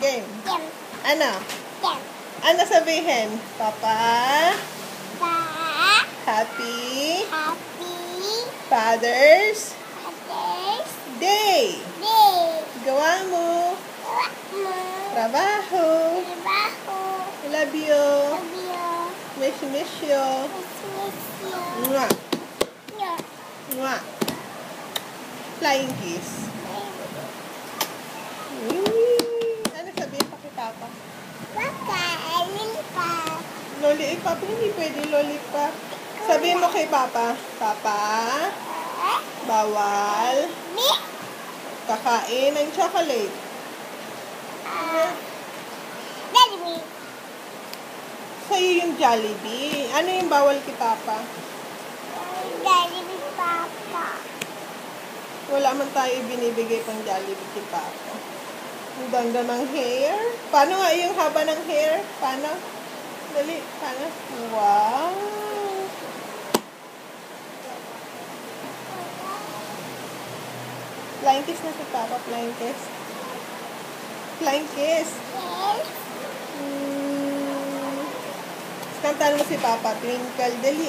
Game. Game. Ano? Game. Ano sabihin? Papa? Pa. Happy Happy. Father's Father's Day. Day. Gawa mo. Gawa mo. Trabaho. Trabaho. Love you. Love you. Miss you. Miss you. Mwah. Yeah. Mwah. Flying kiss. Ano sabihin pa kay Papa? Papa, lollipop. Lollipop? Hindi pwede lollipop. Sabihin mo kay Papa, Papa, bawal Me. kakain ng chocolate. Daddy. Sa'yo yung Jollibee. Ano yung bawal kay Papa? Daddy, Papa. Wala man tayo binibigay pang Jollibee kay Papa. Ang ganda ng hair. Paano nga yung haba ng hair? Paano? Dali, paano? Wow! Flying kiss na si Papa. Flying kiss. Flying kiss. Yes. Kantahan mo si Papa. Twinkle, dali.